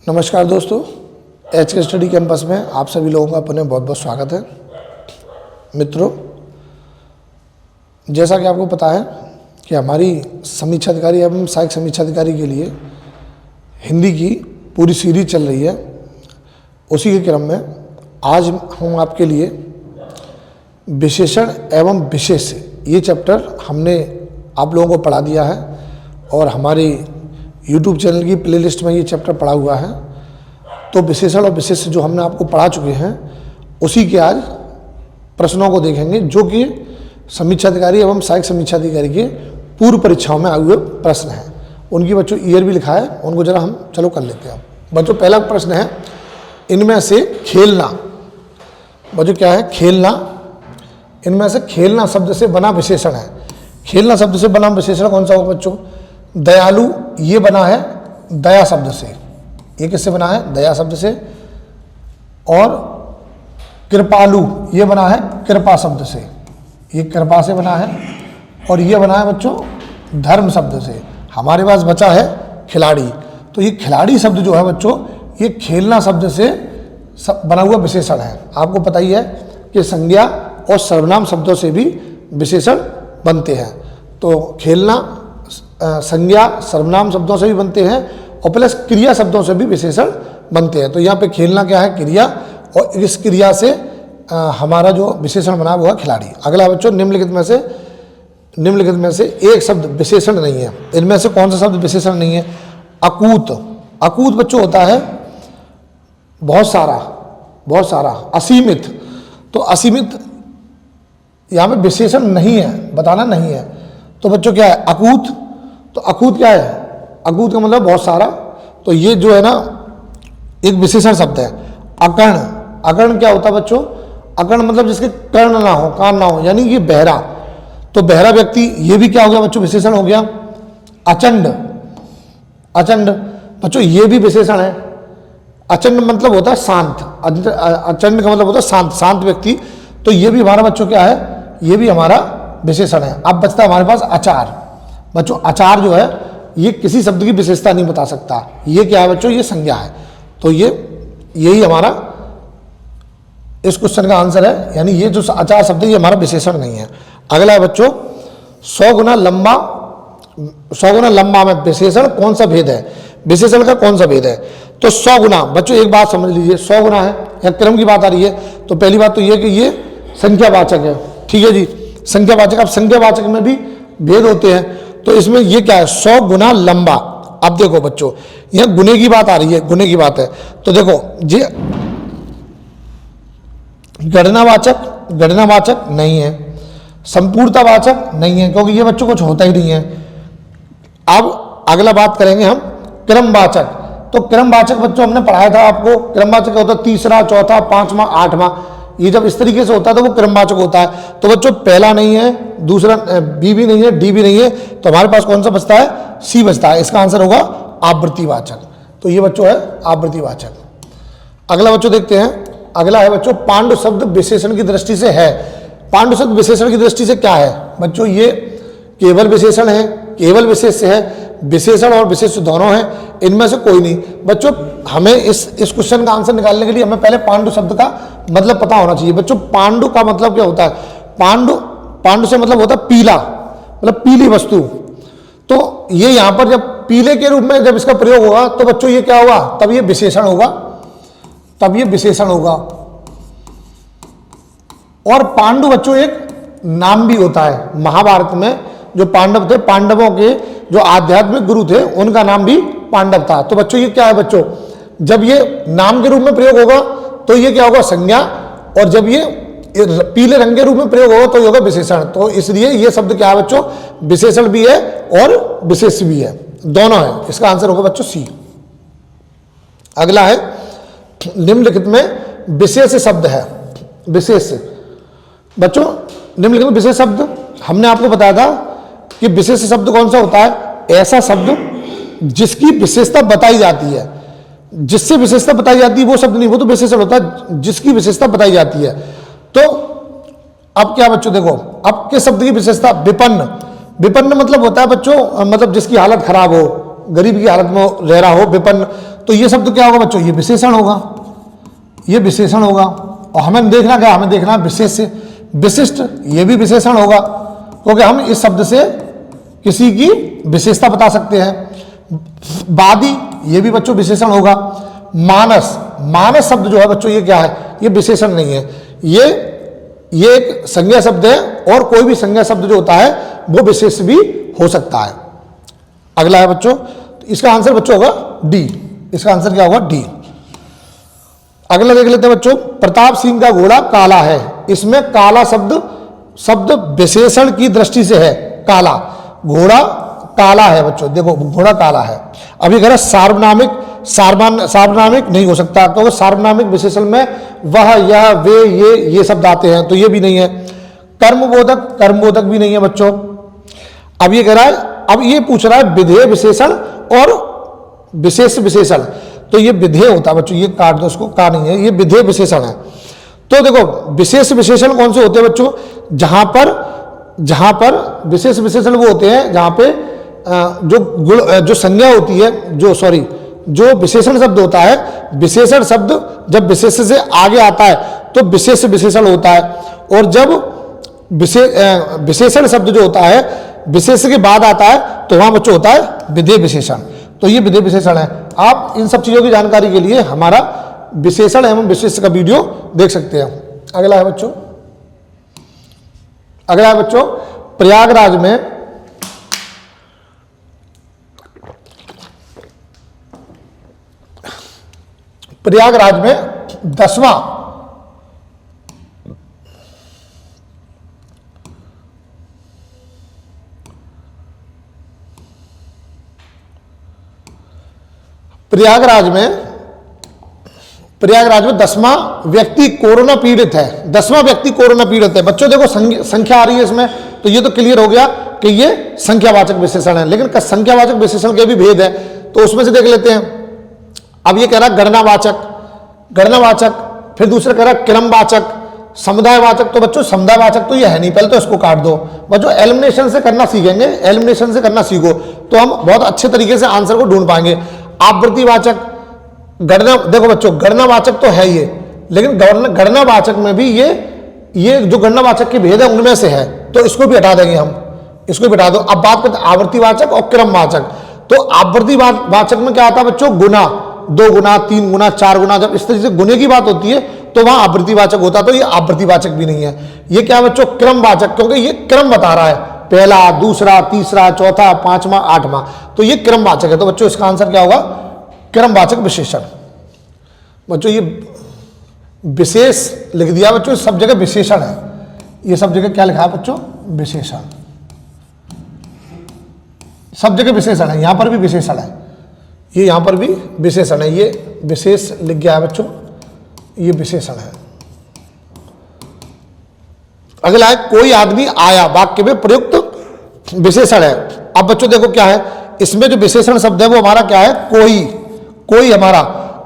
नमस्कार दोस्तों, HK study campus में आप सभी लोगों का पुनः बहुत बहुत स्वागत है। मित्रों, जैसा कि आपको पता है कि हमारी समीक्षा अधिकारी एवं सहायक समीक्षा अधिकारी के लिए हिंदी की पूरी सीरीज चल रही है। उसी के क्रम में आज हम आपके लिए विशेषण एवं विशेष ये चैप्टर हमने आप लोगों को पढ़ा दिया है और हमारी YouTube चैनल की प्लेलिस्ट में ये चैप्टर पढ़ा हुआ है। तो विशेषण और विशेष जो हमने आपको पढ़ा चुके हैं उसी के आज प्रश्नों को देखेंगे, जो कि समीक्षा अधिकारी एवं सहायक समीक्षा अधिकारी के पूर्व परीक्षाओं में आए हुए प्रश्न हैं। उनकी बच्चों ईयर भी लिखा है, उनको जरा हम चलो कर लेते हैं। बच्चों पहला प्रश्न है, इनमें से खेलना, बच्चों क्या है खेलना, इनमें से खेलना शब्द से बना विशेषण है। खेलना शब्द से बना विशेषण कौन सा होगा बच्चों? दयालु ये बना है दया शब्द से, ये किससे बना है? दया शब्द से। और कृपालु ये बना है कृपा शब्द से, ये कृपा से बना है। और ये बना है बच्चों धर्म शब्द से। हमारे पास बचा है खिलाड़ी, तो ये खिलाड़ी शब्द जो है बच्चों ये खेलना शब्द से बना हुआ विशेषण है। आपको पता ही है कि संज्ञा और सर्वनाम शब्दों से भी विशेषण बनते हैं। तो खेलना संज्ञा सर्वनाम शब्दों से भी बनते हैं और प्लस क्रिया शब्दों से भी विशेषण बनते हैं। तो यहाँ पे खेलना क्या है? क्रिया, और इस क्रिया से हमारा जो विशेषण बना हुआ खिलाड़ी। अगला बच्चों निम्नलिखित में से एक शब्द विशेषण नहीं है। इनमें से कौन सा शब्द विशेषण नहीं है? अकूत। अकूत बच्चों होता है बहुत सारा। असीमित, तो असीमित यहाँ पे विशेषण नहीं है, बताना नहीं है। तो बच्चों क्या है? अकूत। तो अकूत क्या है? अकूत का मतलब बहुत सारा। तो ये जो है ना एक विशेषण शब्द है। अकर्ण, अकर्ण क्या होता है बच्चों? अकर्ण मतलब जिसके कर्ण ना हो, कान ना हो, यानी ये बहरा। तो बहरा व्यक्ति, ये भी क्या हो गया बच्चों? विशेषण हो गया। अचंड, अचंड बच्चों ये भी विशेषण है। अचंड मतलब होता है शांत, अचंड का मतलब होता है शांत, शांत व्यक्ति। तो ये भी हमारा बच्चों क्या है? ये भी हमारा विशेषण है। अब बचता है हमारे पास आचार। बच्चों आचार जो है ये किसी शब्द की विशेषता नहीं बता सकता। ये क्या है बच्चों? ये संज्ञा है। तो यही हमारा इस क्वेश्चन का आंसर है, यानी ये जो आचार शब्द है ये हमारा विशेषण नहीं है। अगला है बच्चों 100 गुना लंबा में विशेषण कौन सा भेद है? विशेषण का कौन सा भेद है? तो 100 गुना बच्चों एक बात समझ लीजिए, 100 गुना है या क्रम की बात आ रही है। तो पहली बात तो ये कि ये संख्यावाचक है, ठीक है जी, संख्यावाचक। अब संख्यावाचक में भी भेद होते हैं, तो इसमें ये क्या है? 100 गुना लंबा। अब देखो बच्चों यह गुने की बात आ रही है, गुने की बात है। तो देखो ये गणनावाचक नहीं है, संपूर्णतावाचक नहीं है, क्योंकि ये बच्चों कुछ होता ही नहीं है। अब अगला बात करेंगे हम क्रमवाचक। तो क्रमवाचक बच्चों हमने पढ़ाया था आपको, क्रमवाचक होता है तीसरा, चौथा, पांचवा, आठवां। ये जब इस तरीके से होता है तो वो क्रमवाचक होता है। तो बच्चों पहला नहीं है, दूसरा बी भी नहीं है, डी भी नहीं है, तो हमारे पास कौन सा बचता है? सी बचता है। इसका आंसर होगा आवृत्तिवाचक। तो ये बच्चों है आवृत्तिवाचक। अगला बच्चों देखते हैं, अगला है बच्चों पांडु शब्द विशेषण की दृष्टि से है। पांडु शब्द विशेषण की दृष्टि से क्या है बच्चों? ये केवल विशेषण है, केवल विशेष है, विशेषण और विशेष दोनों हैं, इनमें से कोई नहीं। बच्चों हमें इस क्वेश्चन का आंसर निकालने के लिए हमें पहले पांडु शब्द का मतलब पता होना चाहिए। बच्चों पांडु का मतलब क्या होता है? पांडु से मतलब होता है पीला, मतलब पीली वस्तु। तो ये यहां पर जब पीले के रूप में जब इसका प्रयोग होगा तो बच्चों ये क्या होगा? तब ये विशेषण होगा, तब ये विशेषण होगा। और पांडु बच्चों एक नाम भी होता है। महाभारत में जो पांडव थे, पांडवों के जो आध्यात्मिक गुरु थे, उनका नाम भी पांडव था। तो बच्चों ये क्या है बच्चों? जब ये नाम के रूप में प्रयोग होगा तो ये क्या होगा? संज्ञा। और जब ये पीले रंग के रूप में प्रयोग होगा तो ये होगा विशेषण। तो इसलिए ये शब्द क्या है बच्चों? विशेषण भी है और विशेष भी है, दोनों है। इसका आंसर होगा बच्चों सी। अगला है निम्नलिखित में विशेष शब्द है। विशेष बच्चों निम्नलिखित में विशेष शब्द हमने आपको बताया था कि विशेष शब्द कौन सा होता है? ऐसा शब्द जिसकी विशेषता बताई जाती है, जिससे विशेषता बताई जाती है वो शब्द नहीं, वो तो विशेषण होता है जिसकी विशेषता बताई जाती है। तो अब क्या बच्चों देखो, अब किस शब्द की विशेषता? विपन्न। विपन्न मतलब होता है बच्चों, मतलब जिसकी हालत खराब हो, गरीब की हालत में रह रहा हो, विपन्न। तो ये शब्द क्या होगा बच्चों, ये विशेषण होगा, ये विशेषण होगा। और हमें देखना क्या, हमें देखना विशेष से विशिष्ट, ये भी विशेषण होगा, क्योंकि हम इस शब्द से किसी की विशेषता बता सकते हैं। वादी, ये भी बच्चों विशेषण होगा। मानस, मानस शब्द जो है बच्चों ये क्या है, ये विशेषण नहीं है, ये एक संज्ञा शब्द है, और कोई भी संज्ञा शब्द जो होता है वो विशेष भी हो सकता है। अगला है बच्चों, तो इसका आंसर बच्चों होगा डी, इसका आंसर क्या होगा, डी। अगला देख लेते हैं बच्चों, प्रताप सिंह का घोड़ा काला है। इसमें काला शब्द विशेषण की दृष्टि से है, काला, घोड़ा काला है बच्चों, देखो घोड़ा काला है। अभी कह रहा सार्वनामिक, सार्वनामिक नहीं हो सकता, क्योंकि सार्वनामिक विशेषण में वह, यह, वे, ये शब्द आते हैं, तो ये भी नहीं है। कर्मबोधक, कर्मबोधक भी नहीं है बच्चों। अब ये कह रहा है, अब ये पूछ रहा है विधेय विशेषण और विशेष विशेषण, तो ये विधेय होता है बच्चों, ये काट दो उसको, का नहीं है, ये विधेय विशेषण है। तो देखो विशेष विशेषण कौन से होते हैं बच्चों, जहां पर विशेष विशेषण वो होते हैं जहां पे जो संज्ञा होती है, जो विशेषण शब्द होता है, विशेषण शब्द जब विशेष से आगे आता है तो विशेष विशेषण होता है, और जब विशेषण शब्द जो होता है विशेष के बाद आता है तो वहां बच्चों होता है विधेय विशेषण। तो ये विधेय विशेषण है। आप इन सब चीजों की जानकारी के लिए हमारा विशेषण एवं विशेष का वीडियो देख सकते हैं। अगला है बच्चों, प्रयागराज में 10वां प्रयागराज में 10वां व्यक्ति कोरोना पीड़ित है। 10वां व्यक्ति कोरोना पीड़ित है बच्चों। देखो संख्या आ रही है इसमें, तो ये तो क्लियर हो गया कि ये संख्यावाचक विशेषण है, लेकिन संख्यावाचक विशेषण के भी भेद है, तो उसमें से देख लेते हैं। अब ये कह रहा है गणनावाचक, फिर दूसरा कह रहा है क्रमवाचक, समुदायवाचक। तो बच्चों समुदायवाचक तो ये है नहीं, पहले तो इसको काट दो बच्चों। एलिमिनेशन से करना सीखेंगे, एलिमिनेशन से करना सीखो तो हम बहुत अच्छे तरीके से आंसर को ढूंढ पाएंगे। आवृत्तिवाचक, गणना, देखो बच्चों गणनावाचक तो है ये, लेकिन गणनावाचक में भी ये जो गणनावाचक के भेद है उनमें से है, तो इसको भी हटा देंगे हम, इसको भी हटा दो। अब बात करते हैं आवृत्तिवाचक और क्रमवाचक। तो आवृत्तिवाचक में क्या आता है बच्चों, गुना, 2 गुना, 3 गुना, 4 गुना, जब इस तरीके से गुने की बात होती है तो वहां आवृत्तिवाचक होता है, तो ये आवृत्तिवाचक भी नहीं है। ये क्या बच्चों, क्रमवाचक, क्योंकि ये क्रम बता रहा है, पहला, दूसरा, तीसरा, चौथा, 5वां, 8वां, तो ये क्रमवाचक है। तो बच्चों इसका आंसर क्या होगा, क्रमवाचक विशेषण। बच्चों ये विशेष लिख दिया बच्चों, सब जगह विशेषण है, ये सब जगह क्या लिखा है बच्चों, विशेषण, सब जगह विशेषण है, यहां पर भी विशेषण है, ये यहां पर भी विशेषण है, ये विशेष लिख गया है बच्चों, ये विशेषण है। अगला है कोई आदमी आया, वाक्य में प्रयुक्त विशेषण है। अब बच्चों देखो क्या है, इसमें जो विशेषण शब्द है वो हमारा क्या है, कोई हमारा।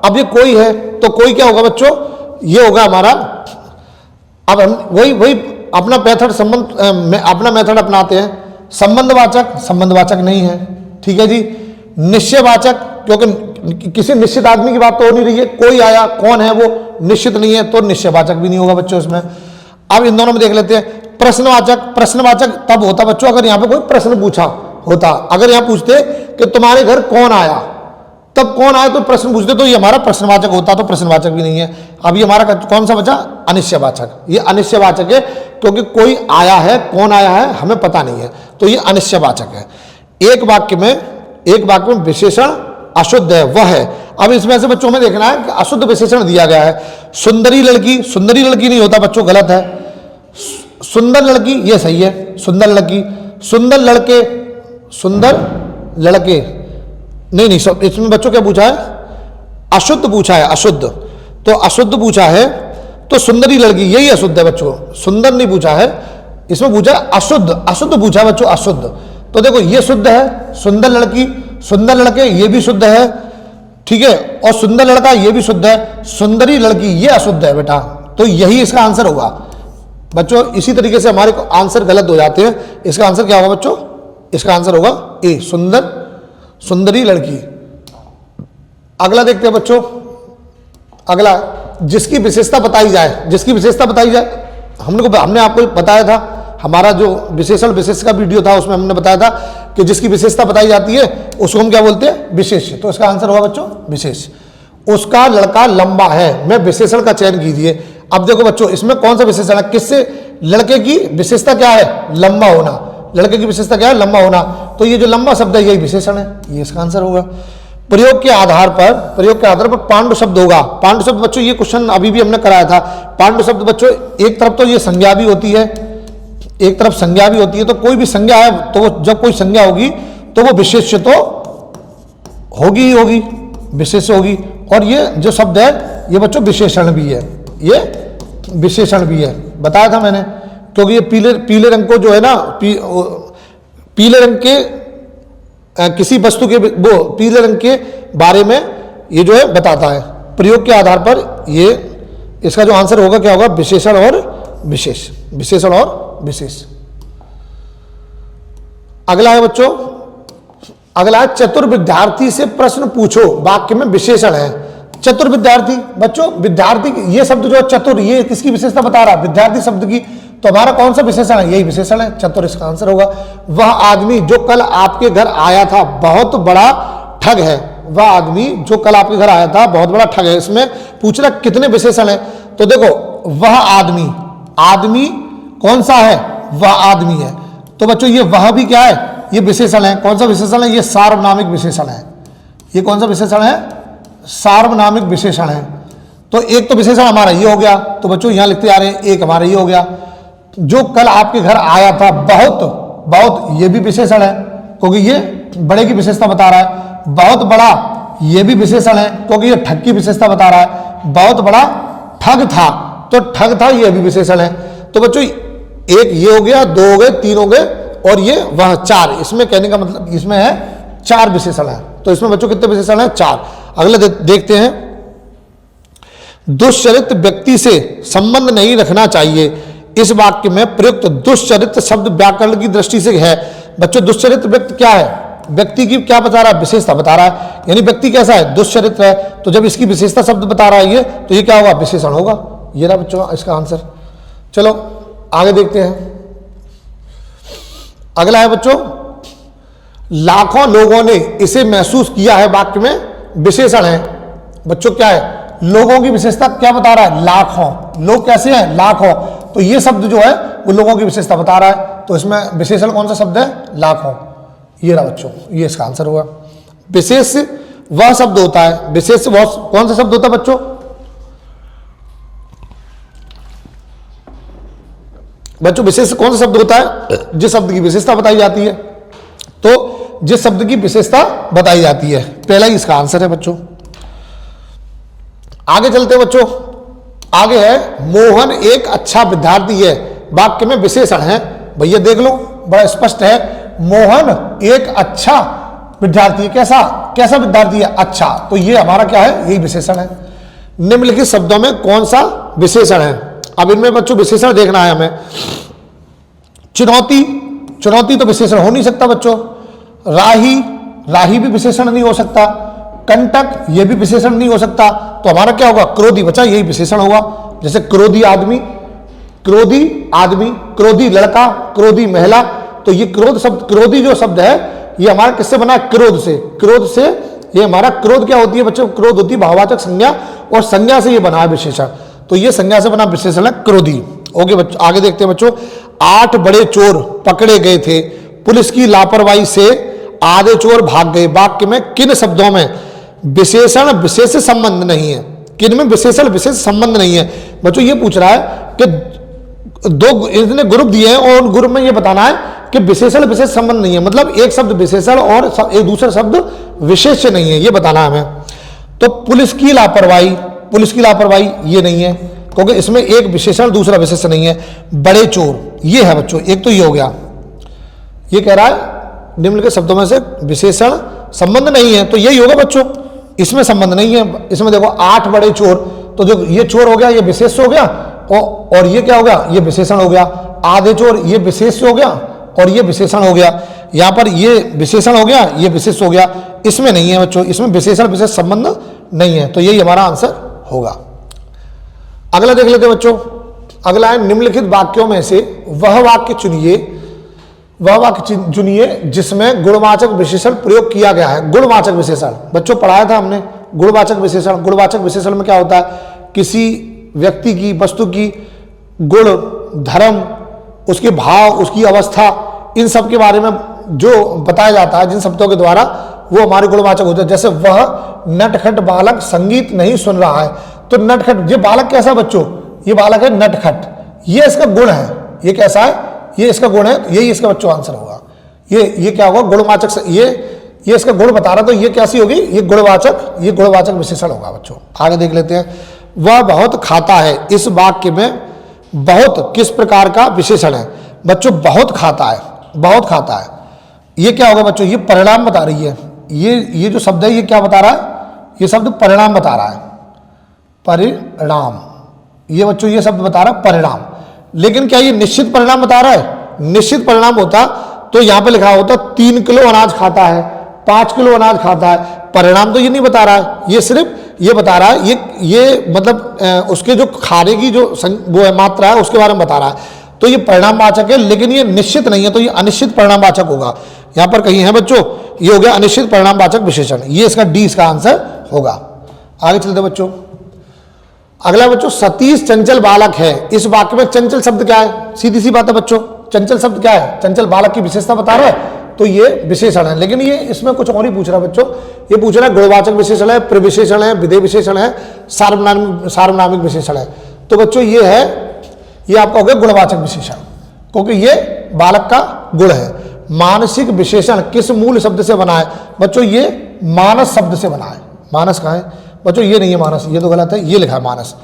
अब ये कोई है तो कोई क्या होगा बच्चों, ये होगा हमारा। अब हम वही अपना मेथड अपनाते हैं। संबंधवाचक नहीं है, ठीक है जी। निश्चयवाचक, क्योंकि किसी निश्चित आदमी की बात तो हो नहीं रही है, कोई आया, कौन है वो निश्चित नहीं है, तो निश्चयवाचक भी नहीं होगा बच्चों इसमें। अब इन दोनों में देख लेते हैं। प्रश्नवाचक तब होता बच्चों अगर यहाँ पे कोई प्रश्न पूछा होता, अगर यहाँ पूछते कि तुम्हारे घर कौन आया, तब कौन आया तो प्रश्न पूछते, तो ये हमारा प्रश्नवाचक होता, तो प्रश्नवाचक भी नहीं है। अब ये हमारा कौन सा बचा, अनिश्चयवाचक। ये अनिश्चयवाचक है क्योंकि कोई आया है, कौन आया है हमें पता नहीं है, तो ये अनिश्चयवाचक है। एक वाक्य में विशेषण अशुद्ध है, वह है। अब इसमें से बच्चों में देखना है कि अशुद्ध विशेषण दिया गया है। सुंदरी लड़की नहीं होता बच्चों, गलत है। सुंदर लड़की ये सही है, सुंदर लड़की। सुंदर लड़के नहीं, सब इसमें बच्चों क्या पूछा है, अशुद्ध पूछा है, अशुद्ध। तो अशुद्ध पूछा है तो सुंदरी लड़की यही अशुद्ध है बच्चों, सुंदर नहीं पूछा है, इसमें पूछा अशुद्ध पूछा है बच्चों, अशुद्ध। तो देखो ये शुद्ध है, सुंदर लड़की, सुंदर लड़के ये भी शुद्ध है, ठीक है, और सुंदर लड़का ये भी शुद्ध है, सुंदरी लड़की ये अशुद्ध है बेटा, तो यही इसका आंसर होगा बच्चों। इसी तरीके से हमारे आंसर गलत हो जाते हैं। इसका आंसर क्या होगा बच्चों, इसका आंसर होगा ए, सुंदरी लड़की। अगला देखते हैं बच्चों, अगला जिसकी विशेषता बताई जाए, जिसकी विशेषता बताई जाए, हमने आपको बताया था, हमारा जो विशेषण विशेष का वीडियो था उसमें हमने बताया था कि जिसकी विशेषता बताई जाती है उसको हम क्या बोलते हैं, विशेष। तो इसका आंसर होगा बच्चों विशेष। उसका लड़का लंबा है, मैं विशेषण का चयन कीजिए। अब देखो बच्चों इसमें कौन सा विशेषण है, किससे, लड़के की विशेषता क्या है, लंबा होना। लड़के की विशेषता क्या है, लंबा होना। तो ये जो लंबा शब्द है यही विशेषण है, ये इसका आंसर होगा। प्रयोग के आधार पर पांडु शब्द होगा। पांडु शब्द बच्चों ये क्वेश्चन अभी भी हमने कराया था। पांडु शब्द बच्चों एक तरफ तो ये संज्ञा भी होती है, एक तरफ संज्ञा भी होती है। तो कोई भी संज्ञा है तो वो जब कोई संज्ञा होगी तो वो विशेष्य तो होगी ही होगी, विशेष्य होगी। और ये जो शब्द है ये बच्चों विशेषण भी है, ये विशेषण भी है, बताया था मैंने। क्योंकि ये पीले रंग को जो है ना, पीले रंग के किसी वस्तु के वो पीले रंग के बारे में ये जो है बताता है। प्रयोग के आधार पर ये इसका जो आंसर होगा क्या होगा, विशेषण और विशेष, विशेषण और विशेष। अगला है बच्चों, अगला है चतुर विद्यार्थी से प्रश्न पूछो, वाक्य में विशेषण है। चतुर विद्यार्थी बच्चों, विद्यार्थी ये शब्द जो है चतुर, ये किसकी विशेषता बता रहा है, विद्यार्थी शब्द की। तो हमारा कौन सा विशेषण है, यही विशेषण है, चतुर इसका आंसर होगा। वह आदमी जो कल आपके घर आया था बहुत बड़ा ठग है। वह आदमी जो कल आपके घर आया था बहुत बड़ा ठग है। इसमें पूछ रहा कितने विशेषण है, तो देखो वह आदमी, आदमी कौन सा है, वह आदमी है। तो बच्चों ये वह भी क्या है, ये विशेषण है। कौन सा विशेषण है, ये सार्वनामिक विशेषण है। ये कौन सा विशेषण है, सार्वनामिक विशेषण है। तो एक तो विशेषण हमारा ये हो गया, तो बच्चों यहां लिखते जा रहे हैं, एक हमारा ये हो गया। जो कल आपके घर आया था बहुत, बहुत ये भी विशेषण है क्योंकि ये बड़े की विशेषता बता रहा है। बहुत बड़ा ये भी विशेषण है क्योंकि ये ठग की विशेषता बता रहा है। बहुत बड़ा ठग था, तो ठग था ये भी विशेषण है। तो बच्चों एक ये हो गया, दो हो गए, तीन हो गए, और ये वह चार। इसमें कहने का मतलब इसमें है चार विशेषण है। तो इसमें बच्चों कितने विशेषण है, चार। अगले देखते हैं, दुष्चरित्र व्यक्ति से संबंध नहीं रखना चाहिए। इस वाक्य में प्रयुक्त दुष्चरित्र शब्द व्याकरण की दृष्टि से है। बच्चों दुष्चरित्र व्यक्ति क्या है, व्यक्ति की क्या बता रहा है, विशेषता बता रहा है। यानी व्यक्ति कैसा है, दुष्चरित्र है। तो जब इसकी विशेषता शब्द बता रहा है ये, तो ये क्या होगा, विशेषण होगा। ये रहा बच्चों इसका आंसर। चलो आगे देखते हैं। अगला है बच्चों, लाखों लोगों ने इसे महसूस किया है, वाक्य में विशेषण है। बच्चों क्या है, लोगों की विशेषता क्या बता रहा है, लाखों। लोग कैसे हैं, लाखों। तो ये शब्द जो है वो लोगों की विशेषता बता रहा है। तो इसमें विशेषण कौन सा शब्द है, लाखों। ये रहा बच्चों, ये इसका आंसर होगा। विशेष वह शब्द होता है, विशेष वह कौन सा शब्द होता है बच्चों, बच्चों विशेष कौन सा शब्द होता है, जिस शब्द की विशेषता बताई जाती है। तो जिस शब्द की विशेषता बताई जाती है, पहला ही इसका आंसर है बच्चों। आगे चलते हैं बच्चों, आगे है मोहन एक अच्छा विद्यार्थी है, वाक्य में विशेषण है। भैया देख लो बड़ा स्पष्ट है, मोहन एक अच्छा विद्यार्थी है। कैसा, कैसा विद्यार्थी है, अच्छा। तो ये हमारा क्या है, यही विशेषण है। निम्नलिखित शब्दों में कौन सा विशेषण है। अब इनमें बच्चों विशेषण देखना है हमें। चुनौती, चुनौती तो विशेषण हो नहीं सकता बच्चों। राही, राही भी विशेषण नहीं हो सकता। कंटक, ये भी विशेषण नहीं हो सकता। तो हमारा क्या होगा, क्रोधी। बच्चा यही विशेषण होगा। जैसे क्रोधी आदमी, क्रोधी आदमी, क्रोधी लड़का, क्रोधी महिला। तो ये क्रोध शब्द, क्रोधी जो शब्द है ये हमारा किससे बना है, क्रोध से। क्रोध से ये हमारा क्रोध क्या होती है बच्चों, क्रोध होती है भाववाचक संज्ञा, और संज्ञा से ये बना है विशेषण। तो ये संज्ञा से बना विशेषण है क्रोधी। ओके बच्चों, आगे देखते हैं बच्चों। 8 बड़े चोर पकड़े गए थे, पुलिस की लापरवाही से आधे चोर भाग गए। वाक्य में किन शब्दों में विशेषण विशेष संबंध नहीं है, किन में विशेषण विशेष संबंध नहीं है। बच्चों ये पूछ रहा है कि दो इसने ग्रुप दिए हैं और उन ग्रुप में ये बताना है कि विशेषण विशेष संबंध नहीं है, मतलब एक शब्द विशेषण और एक दूसरा शब्द विशेष्य नहीं है, ये बताना है हमें। तो पुलिस की लापरवाही, पुलिस की लापरवाही ये नहीं है क्योंकि इसमें एक विशेषण दूसरा विशेषण नहीं है। बड़े चोर ये है बच्चों, एक तो ये हो गया। ये कह रहा है निम्नलिखित शब्दों में से विशेषण संबंध नहीं है, तो यही होगा बच्चों, इसमें संबंध नहीं है। इसमें देखो 8 बड़े चोर, तो जो ये चोर हो गया ये विशेष हो गया, और ये क्या हो गया, ये विशेषण हो गया। आधे चोर ये विशेष हो गया और ये विशेषण हो गया। यहाँ पर ये विशेषण हो गया, ये विशेष हो गया। इसमें नहीं है बच्चों, इसमें विशेषण विशेष संबंध नहीं है। तो यही हमारा आंसर होगा। अगला देख लेते हैं बच्चों। अगला है निम्नलिखित वाक्यों में से वह वाक्य चुनिए जिसमें गुणवाचक विशेषण प्रयोग किया गया है। गुणवाचक विशेषण बच्चों पढ़ाया था हमने। गुणवाचक विशेषण, गुणवाचक विशेषण में क्या होता है, किसी व्यक्ति की, वस्तु की गुण, धर्म, उसके भाव, उसकी अवस्था, इन सब के बारे में जो बताया जाता है जिन शब्दों के द्वारा, वो हमारे गुणवाचक होते हैं। जैसे वह नटखट बालक संगीत नहीं सुन रहा है, तो नटखट, ये बालक कैसा बच्चों, ये बालक है नटखट, ये इसका गुण है। ये कैसा है, ये इसका गुण है, यही इसका बच्चों आंसर होगा। ये क्या होगा, गुणवाचक से, ये इसका गुण बता रहा, तो ये कैसी होगी, ये गुणवाचक विशेषण होगा बच्चों। आगे देख लेते हैं। वह बहुत खाता है, इस वाक्य में बहुत किस प्रकार का विशेषण है। बच्चों बहुत खाता है, बहुत खाता है, ये क्या होगा बच्चों, ये परिणाम बता रही है। ये जो शब्द है ये क्या बता रहा है, ये शब्द परिणाम बता रहा है, परिणाम। ये बच्चों ये शब्द बता रहा है परिणाम। लेकिन क्या ये निश्चित परिणाम बता रहा है? निश्चित परिणाम होता तो यहां पे लिखा होता 3 किलो अनाज खाता है, 5 किलो अनाज खाता है। परिणाम तो ये नहीं बता रहा है, ये सिर्फ ये बता रहा है, ये मतलब उसके जो खाने की जो वो है मात्रा है उसके बारे में बता रहा है। तो ये परिणामवाचक है, लेकिन ये निश्चित नहीं है, तो ये अनिश्चित परिणामवाचक होगा। यहां पर कहीं है बच्चों, ये हो गया अनिश्चित परिणामवाचक विशेषण। ये इसका डी इसका आंसर होगा। आगे चलते बच्चों। अगला बच्चों, सतीश चंचल बालक है। इस वाक्य में चंचल शब्द क्या है? सीधी सी बात है बच्चों, चंचल शब्द क्या है? चंचल बालक की विशेषता बता रहा है, तो ये विशेषण है। लेकिन ये इसमें कुछ और ही पूछ रहा है बच्चों। ये पूछ रहा है गुणवाचक विशेषण है, प्रविशेषण है, विधेय विशेषण है, सार्वनामिक विशेषण है। तो बच्चों ये है, ये आपका हो गया गुणवाचक विशेषण, क्योंकि ये बालक का गुण है। मानसिक विशेषण किस मूल शब्द से बना है? बच्चों ये मानस शब्द से बना है। मानस कहाँ है बच्चों? ये नहीं है मानस, ये तो गलत है, ये लिखा है मानस।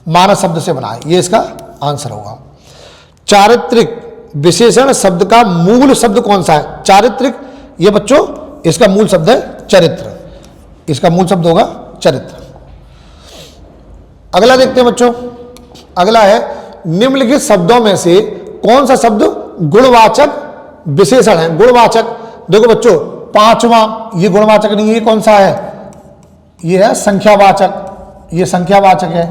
मानस शब्द से बना है, ये इसका आंसर होगा। चारित्रिक विशेषण शब्द का मूल शब्द कौन सा है? चारित्रिक, ये बच्चों इसका मूल शब्द है चरित्र, इसका मूल शब्द होगा चरित्र। अगला देखते हैं बच्चों। अगला है निम्नलिखित शब्दों में से कौन सा शब्द गुणवाचक विशेषण है? गुणवाचक, देखो बच्चों पांचवा, ये गुणवाचक नहीं है, ये कौन सा है? ये है संख्यावाचक, ये संख्यावाचक है।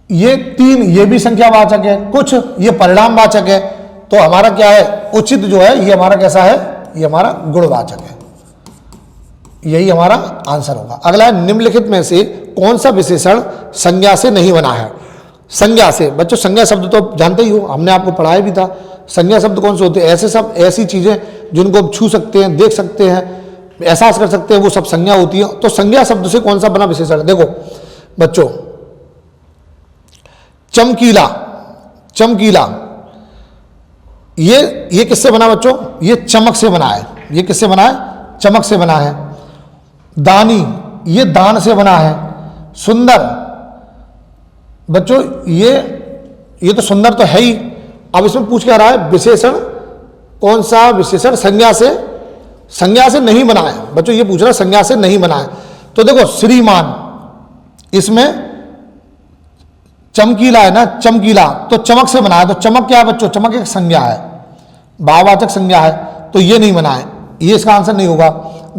ये 3, ये भी संख्यावाचक है। कुछ ये परिणामवाचक है। तो हमारा क्या है उचित जो है, ये हमारा कैसा है? ये हमारा गुणवाचक है। यही हमारा आंसर होगा। अगला है निम्नलिखित में से कौन सा विशेषण संज्ञा से नहीं बना है? संज्ञा से, बच्चों संज्ञा शब्द तो जानते ही हो, हमने आपको पढ़ाया भी था। संज्ञा शब्द कौन से होते हैं? ऐसे सब, ऐसी चीजें जिनको आप छू सकते हैं, देख सकते हैं, एहसास कर सकते हैं, वो सब संज्ञा होती है। तो संज्ञा शब्द से कौन सा बना विशेषण? देखो बच्चों, चमकीला, चमकीला, ये किससे बना बच्चों? ये चमक से बना है। ये किससे बना है? चमक से बना है। दानी, ये दान से बना है। सुंदर, बच्चों ये तो सुंदर तो है ही। अब इसमें पूछ क्या रहा है? विशेषण कौन सा विशेषण संज्ञा से नहीं बना है? बच्चों ये पूछ रहा है संज्ञा से नहीं बना है। तो देखो श्रीमान, इसमें चमकीला है ना, चमकीला तो चमक से बना है। तो चमक क्या है बच्चों? चमक एक संज्ञा है, भाववाचक संज्ञा है, तो ये नहीं बना है, ये इसका आंसर नहीं होगा।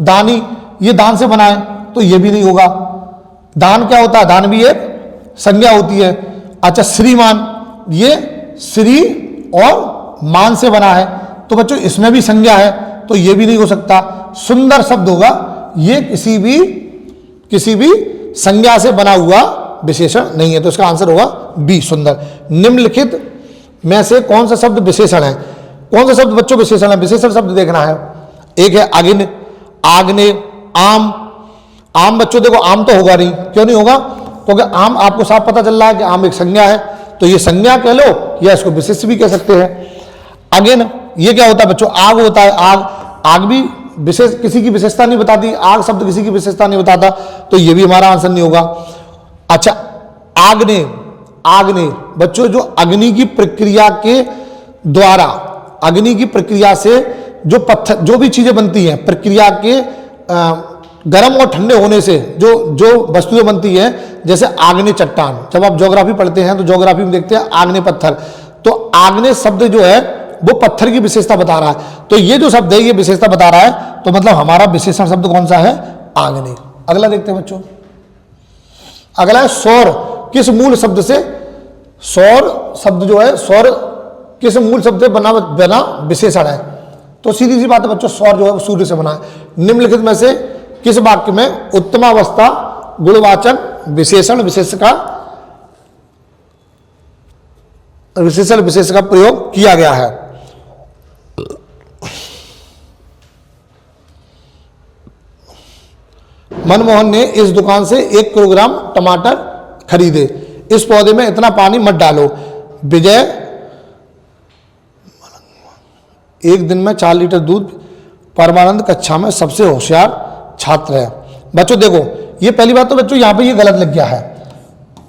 दानी, ये दान से बना है, तो ये भी नहीं होगा। दान क्या होता है? दान भी एक संज्ञा होती है। अच्छा श्रीमान, ये श्री और मान से बना है, तो बच्चों इसमें भी संज्ञा है, तो ये भी नहीं हो सकता। सुंदर शब्द होगा, ये किसी भी संज्ञा से बना हुआ विशेषण नहीं है, तो इसका आंसर होगा बी सुंदर। निम्नलिखित में से कौन सा शब्द विशेषण है? कौन सा शब्द बच्चों विशेषण है? विशेषण शब्द देखना है। एक है अग्नि, आग्ने, आम। आम बच्चों देखो आम तो होगा नहीं, क्यों नहीं होगा? क्योंकि आम आपको साफ पता चल रहा है कि आम एक संज्ञा है, तो ये संज्ञा कह लो या इसको विशेष भी कह सकते हैं। अग्नि, ये क्या होता है बच्चों? आग होता है। आग भी विशेष, किसी की विशेषता नहीं बताती, आग शब्द किसी की विशेषता नहीं बताता, तो ये भी हमारा आंसर नहीं होगा। अच्छा आग्नेय, आग्नेय बच्चों जो अग्नि की प्रक्रिया के द्वारा, अग्नि की प्रक्रिया से जो पत्थर, जो भी चीजें बनती हैं, प्रक्रिया के गर्म और ठंडे होने से जो वस्तुएं बनती हैं, जैसे आग्नेय चट्टान। जब आप ज्योग्राफी पढ़ते हैं तो ज्योग्राफी में देखते हैं आग्नेय पत्थर, तो आग्नेय शब्द जो है वो पत्थर की विशेषता बता रहा है। तो ये जो शब्द है ये विशेषता बता रहा है, तो मतलब हमारा विशेषण शब्द कौन सा है? आग्नेय। अगला देखते हैं बच्चों। अगला है सौर। किस मूल शब्द से, सौर शब्द जो है, सौर किस मूल शब्द से बना बना विशेषण है? तो सीधी सी बात है बच्चों, सौर जो है सूर्य से बना है। निम्नलिखित में से किस वाक्य में उत्तमावस्था गुणवाचक विशेषण विशेष का प्रयोग किया गया है? मनमोहन ने इस दुकान से 1 किलोग्राम टमाटर खरीदे। इस पौधे में इतना पानी मत डालो। विजय 1 दिन में 4 लीटर दूध। परमानंद कक्षा में सबसे होशियार छात्र है। बच्चों देखो, ये पहली बात तो बच्चों यहाँ पे ये गलत लग गया है।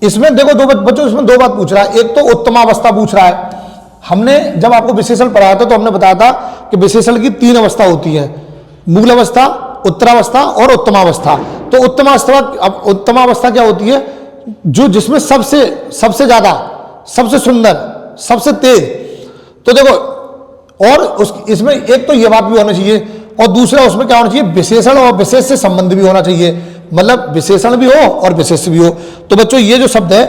इसमें देखो बच्चों इसमें 2 बात पूछ रहा है। एक तो उत्तमावस्था पूछ रहा है। हमने जब आपको विशेषण पढ़ाया था तो हमने बताया था कि विशेषण की 3 अवस्था होती है, मूल अवस्था, उत्तरावस्था और उत्तमावस्था। तो उत्तमावस्था क्या होती है? जो जिसमें सबसे ज्यादा, सबसे सुंदर, सबसे तेज। तो देखो, और इसमें एक तो ये बात भी होना चाहिए, और दूसरा उसमें क्या होना चाहिए? विशेषण और विशेष से संबंध भी होना चाहिए, मतलब विशेषण भी हो और विशेष भी हो। तो बच्चों ये जो शब्द है,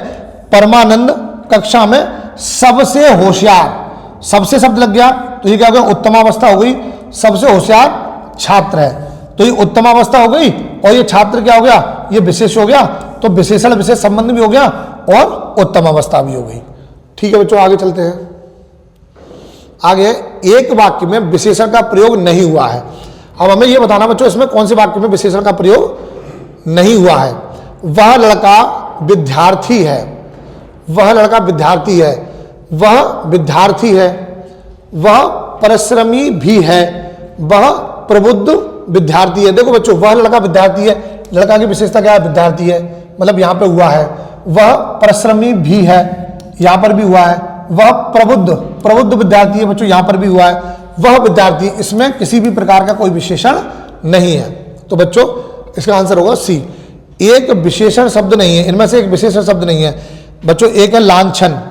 परमानंद कक्षा में सबसे होशियार, सबसे शब्द लग गया तो ये क्या हो गया? उत्तमावस्था हो गई। सबसे होशियार छात्र है, तो ये उत्तमावस्था हो गई, और ये छात्र क्या हो गया? ये विशेष हो गया। तो विशेषण विशेष संबंध भी हो गया और उत्तमावस्था भी हो गई। ठीक है बच्चों, आगे चलते हैं। आगे, एक वाक्य में विशेषण का प्रयोग नहीं हुआ है। अब हमें यह बताना बच्चों, इसमें कौन से वाक्य में विशेषण का प्रयोग नहीं हुआ है? वह लड़का विद्यार्थी है। वह लड़का विद्यार्थी है। वह विद्यार्थी है। वह परिश्रमी भी है। वह प्रबुद्ध विद्यार्थी है। देखो बच्चों, वह लड़का विद्यार्थी है, लड़का की विशेषता क्या है? विद्यार्थी है, मतलब यहां पे हुआ है। वह परिश्रमी भी है, यहां पर भी हुआ है। वह प्रबुद्ध विद्यार्थी है, बच्चों यहां पर भी हुआ है। वह विद्यार्थी, इसमें किसी भी प्रकार का कोई विशेषण नहीं है। तो बच्चों इसका आंसर होगा सी। एक विशेषण शब्द नहीं है, इनमें से एक विशेषण शब्द नहीं है बच्चों। एक है लांछन।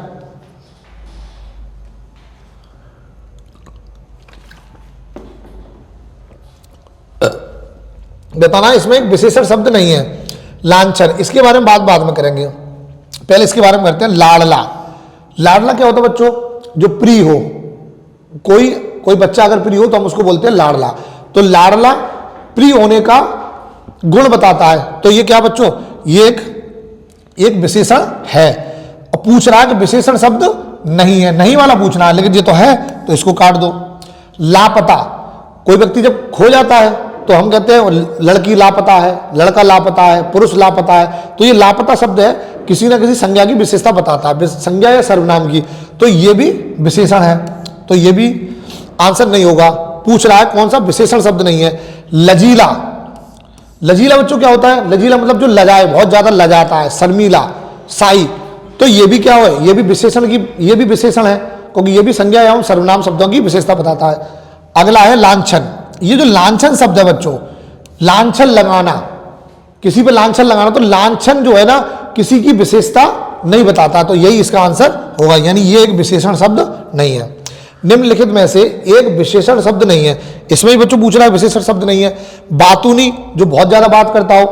बताना, इसमें एक विशेषण शब्द नहीं है, लांछन। इसके बारे में बाद में करेंगे, पहले इसके बारे में करते हैं। लाडला। लाडला क्या होता है बच्चों? जो प्रिय हो, कोई बच्चा अगर प्रिय हो तो हम उसको बोलते हैं लाडला। तो लाडला प्रिय होने का गुण बताता है। तो ये क्या बच्चों? ये एक विशेषण है। और पूछ रहा है कि विशेषण शब्द नहीं है, नहीं वाला पूछना है, लेकिन ये तो है तो इसको काट दो। लापता, कोई व्यक्ति जब खो जाता है तो हम कहते हैं लड़की लापता है, लड़का लापता है, पुरुष लापता है। तो ये लापता शब्द है, किसी ना किसी संज्ञा की विशेषता बताता है, संज्ञा या सर्वनाम की। तो ये भी विशेषण है, तो ये भी आंसर नहीं होगा। पूछ रहा है कौन सा विशेषण शब्द नहीं है? लजीला। लजीला बच्चों क्या होता है? लजीला मतलब जो लजाए, बहुत ज्यादा लजाता है, शर्मीला, साई। तो ये भी क्या है? ये भी विशेषण की, ये भी विशेषण है, क्योंकि ये भी संज्ञा एवं सर्वनाम शब्दों की विशेषता बताता है। अगला है लांछन। ये जो लांछन शब्द है बच्चों, लांछन लगाना, किसी पे लांछन लगाना, तो लांछन जो है ना किसी की विशेषता नहीं बताता। तो यही इसका आंसर होगा, यानी ये एक विशेषण शब्द नहीं है। निम्नलिखित में से एक विशेषण शब्द नहीं है। इसमें भी बच्चों पूछ रहा है विशेषण शब्द नहीं है। बातूनी, जो बहुत ज्यादा बात करता हो,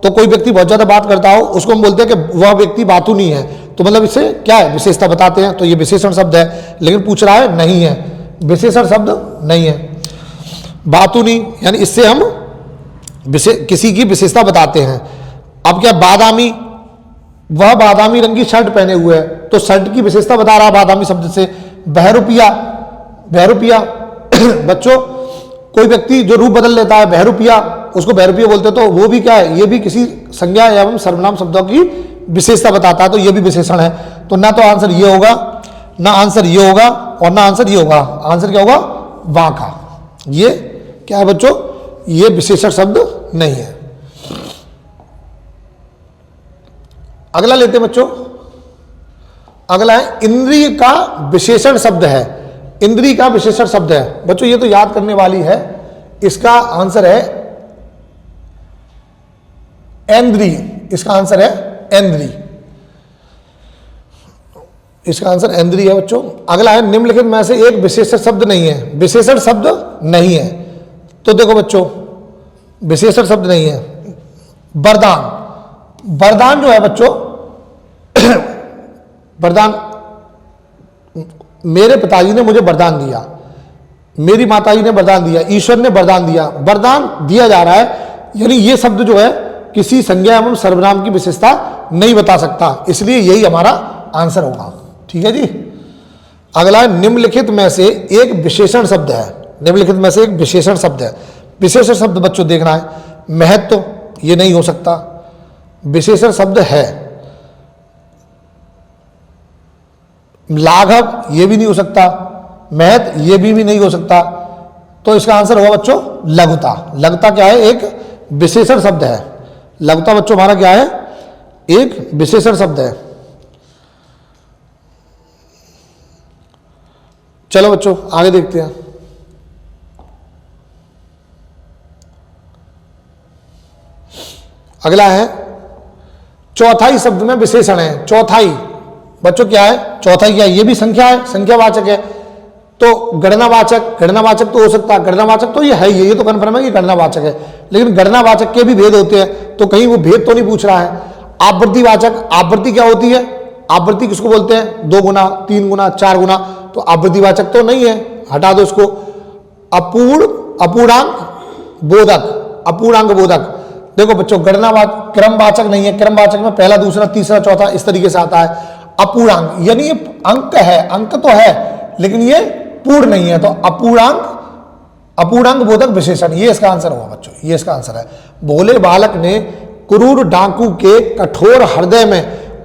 तो कोई व्यक्ति बहुत ज्यादा बात करता हो उसको हम बोलते हैं कि वह व्यक्ति बातूनी है। तो मतलब इससे क्या है? विशेषता बताते हैं। तो ये विशेषण शब्द है, लेकिन पूछ रहा है नहीं है, विशेषण शब्द नहीं है। बातूनी यानी इससे हम किसी की विशेषता बताते हैं। अब क्या? बादामी, वह बादामी रंग की शर्ट पहने हुए है, तो शर्ट की विशेषता बता रहा है बादामी शब्द से। बहरूपिया, बहरूपिया बच्चों कोई व्यक्ति जो रूप बदल लेता है, बहरूपिया, उसको बहरूपिया बोलते हैं। तो वो भी क्या है? ये भी किसी संज्ञा एवं सर्वनाम शब्दों की विशेषता बताता है, तो ये भी विशेषण है। तो ना तो आंसर ये होगा, ना आंसर ये होगा, और ना आंसर ये होगा। आंसर क्या होगा? वहां का। ये क्या है बच्चों? ये विशेषण शब्द नहीं है। अगला लेते हैं बच्चों। अगला है इंद्रिय का विशेषण शब्द है। इंद्रिय का विशेषण शब्द है बच्चों, ये तो याद करने वाली है। इसका आंसर है इंद्रिय। इसका आंसर है इंद्रिय। इसका आंसर इंद्रिय है बच्चों। अगला है निम्नलिखित में से एक विशेषण शब्द नहीं है। विशेषण शब्द नहीं है, तो देखो बच्चों विशेषण शब्द नहीं है। वरदान, वरदान जो है बच्चों, वरदान, मेरे पिताजी ने मुझे वरदान दिया, मेरी माताजी ने वरदान दिया, ईश्वर ने वरदान दिया, वरदान दिया जा रहा है, यानी ये शब्द जो है किसी संज्ञा एवं सर्वनाम की विशेषता नहीं बता सकता, इसलिए यही हमारा आंसर होगा। ठीक है जी। अगला निम्नलिखित में से एक विशेषण शब्द है, निम्नलिखित में से एक विशेषण शब्द है। विशेषण शब्द बच्चों देखना है, महत्व ये नहीं हो सकता, विशेषण शब्द है, लाघव ये भी नहीं हो सकता, महत ये भी नहीं हो सकता, तो इसका आंसर होगा बच्चों लघुता। लघुता क्या है? एक विशेषण शब्द है। लघुता बच्चों हमारा क्या है? एक विशेषण शब्द है। चलो बच्चों आगे देखते हैं। अगला है चौथाई शब्द में विशेषण है। चौथाई बच्चों क्या है? चौथाई क्या है? ये भी संख्या है, संख्यावाचक है, तो गणनावाचक, गणनावाचक तो हो सकता है, गणनावाचक तो ये है, ये तो कन्फर्म है कि गणनावाचक है, लेकिन गणनावाचक के भी भेद होते हैं, तो कहीं वो भेद तो नहीं पूछ रहा है। आवृत्तिवाचक, आवृत्ति क्या होती है? आवृत्ति किसको बोलते हैं? 2 गुना, 3 गुना, 4 गुना, तो आवृत्तिवाचक तो नहीं है, हटा दो इसको। अपूर्णांक बोधक, अपूर्णांक बोधक, देखो बच्चों गणनावाचक, क्रमवाचक नहीं है, क्रमवाचक में पहला, दूसरा, तीसरा, चौथा इस तरीके से आता है। अपूर्णांक यानी ये अंक है, अंक तो है लेकिन ये पूर्ण नहीं है, तो अपूर्णांक, अपूर्णांक बोधक विशेषण, ये इसका आंसर होगा बच्चों, ये इसका आंसर है। भोले बालक ने क्रूर डाकू के कठोर हृदय में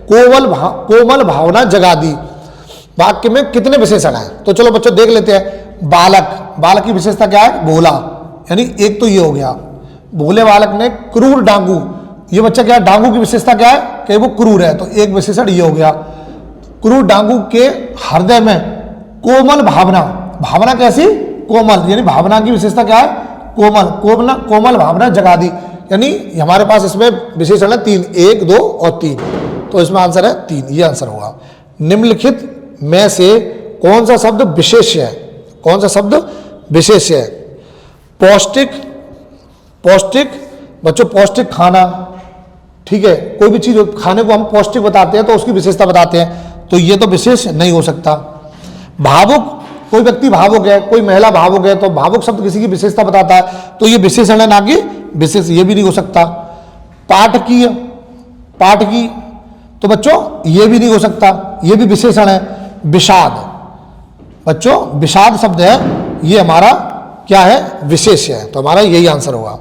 कोमल भावना जगा दी। वाक्य में कितने विशेषण हैं? तो चलो बच्चों देख लेते हैं। बालक, बालक की विशेषता क्या है? भोला, यानी एक तो ये हो गया। भोले बालक ने क्रूर डाकू, ये बच्चा क्या है? डाकू की विशेषता क्या है? कि वो क्रूर है, तो एक विशेषण ये हो गया। क्रूर डाकू के हृदय में कोमल भावना, भावना कैसी? कोमल, यानी भावना की विशेषता क्या है? कोमल, कोमल भावना जगा दी, यानी हमारे पास इसमें विशेषण है 3, 1, 2 और 3, तो इसमें आंसर है 3, ये आंसर होगा। निम्नलिखित में से कौन सा शब्द विशेष है? कौन सा शब्द विशेष है? पौष्टिक, पौष्टिक बच्चों, पौष्टिक खाना, ठीक है, कोई भी चीज खाने को हम पौष्टिक बताते हैं तो उसकी विशेषता बताते हैं, तो ये तो विशेष नहीं हो सकता। भावुक, कोई व्यक्ति भावुक है, कोई महिला भावुक है, तो भावुक शब्द किसी की विशेषता बताता है, तो ये विशेषण है ना कि विशेष, ये भी नहीं हो सकता। पाठकीय, पाठकी, तो बच्चों ये भी नहीं हो सकता, ये भी विशेषण है। विषाद, बच्चों विषाद शब्द है, ये हमारा क्या है? विशेष है, तो हमारा यही आंसर होगा।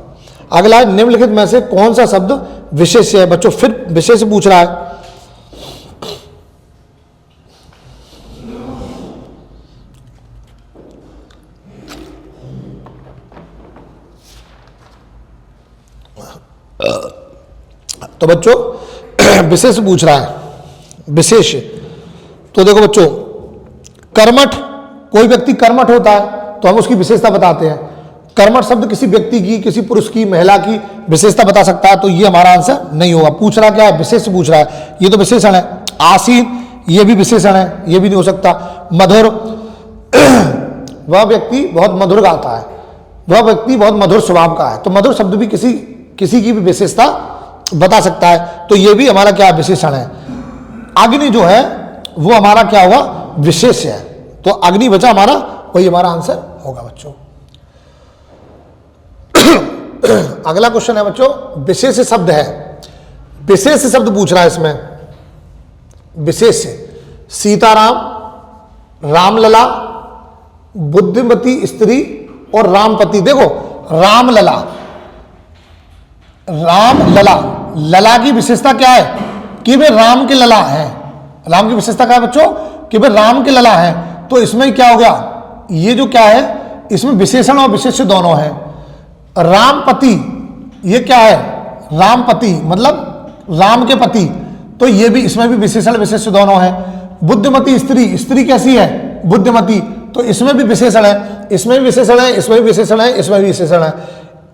अगला है निम्नलिखित में से कौन सा शब्द विशेष है? बच्चों फिर विशेष पूछ रहा है। तो बच्चों विशेष पूछ रहा है, विशेष, तो देखो बच्चों कर्मठ, कोई व्यक्ति कर्मठ होता है तो हम उसकी विशेषता बताते हैं। कर्मठ शब्द किसी व्यक्ति की, किसी पुरुष की, महिला की विशेषता बता सकता है, तो ये हमारा आंसर नहीं होगा। पूछ रहा क्या है? विशेष पूछ रहा है, ये तो विशेषण है। आसीन, ये भी विशेषण है, ये भी नहीं हो सकता। मधुर, वह व्यक्ति बहुत मधुर गाता है, वह व्यक्ति बहुत मधुर स्वभाव का है, तो मधुर शब्द भी किसी की भी विशेषता बता सकता है, तो ये भी हमारा क्या विशेषण है। अग्नि जो है वो हमारा क्या होगा? विशेष है, तो अग्नि बचा हमारा, वही हमारा आंसर होगा बच्चों। अगला क्वेश्चन है बच्चों, विशेष शब्द है, विशेष शब्द पूछ रहा है इसमें। विशेष, सीताराम, रामलला, बुद्धिमती स्त्री और रामपति। देखो रामलला, रामलला, लला की विशेषता क्या है? कि वे राम के लला हैं। राम की विशेषता क्या है बच्चों? कि वे राम के लला हैं, तो इसमें क्या हो गया? ये जो क्या है, इसमें विशेषण और विशेष्य दोनों हैं। रामपति, ये क्या है? रामपति मतलब राम के पति, तो ये भी, इसमें भी विशेषण विशेष्य दोनों हैं। बुद्धिमती स्त्री, स्त्री कैसी है? बुद्धिमती, तो इसमें भी विशेषण है, इसमें भी विशेषण है, इसमें भी विशेषण है, इसमें भी विशेषण है।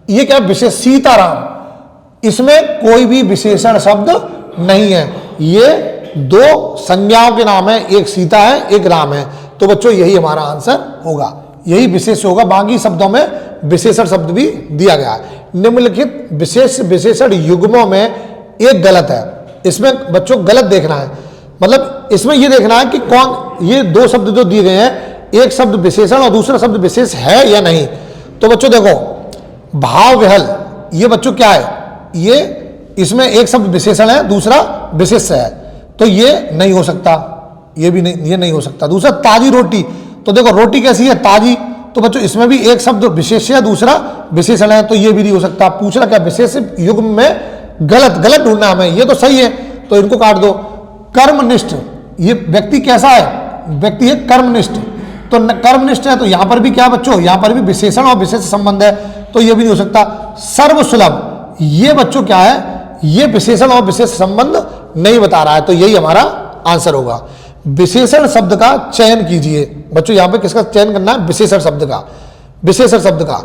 ये क्या विशेष? सीताराम, इसमें कोई भी विशेषण शब्द नहीं है, ये 2 संज्ञाओं के नाम है, एक सीता है, एक राम है, तो बच्चों यही हमारा आंसर होगा, यही विशेष होगा। बाकी शब्दों में विशेषण शब्द भी दिया गया है। निम्नलिखित विशेष विशेषण युग्मों में एक गलत है। इसमें बच्चों गलत देखना है, मतलब इसमें यह देखना है कि कौन, ये दो शब्द जो दिए गए हैं, एक शब्द विशेषण और दूसरा शब्द विशेष है या नहीं। तो बच्चों देखो, भाव विहल, ये बच्चों क्या है, ये इसमें एक शब्द विशेषण है, दूसरा विशेष है, तो ये नहीं हो सकता, ये भी नहीं, ये नहीं हो सकता। दूसरा ताजी रोटी, तो देखो रोटी कैसी है, ताजी, तो बच्चों इसमें भी एक शब्द विशेष है, दूसरा विशेषण है, तो ये भी नहीं हो सकता। पूछना क्या, विशेष युग्म में गलत, गलत ढूंढना हमें, ये तो सही है तो इनको काट दो। कर्मनिष्ठ, ये व्यक्ति कैसा है, व्यक्ति है कर्मनिष्ठ, तो कर्मनिष्ठ है, तो यहां पर भी क्या बच्चों, यहां पर भी विशेषण और विशेष संबंध है, तो ये भी नहीं हो सकता। सर्वसुलभ, ये बच्चों क्या है, ये विशेषण और विशेष संबंध नहीं बता रहा है, तो यही हमारा आंसर होगा। विशेषण शब्द का चयन कीजिए बच्चों, यहां पे किसका चयन करना है, विशेषण शब्द का, विशेषण शब्द का।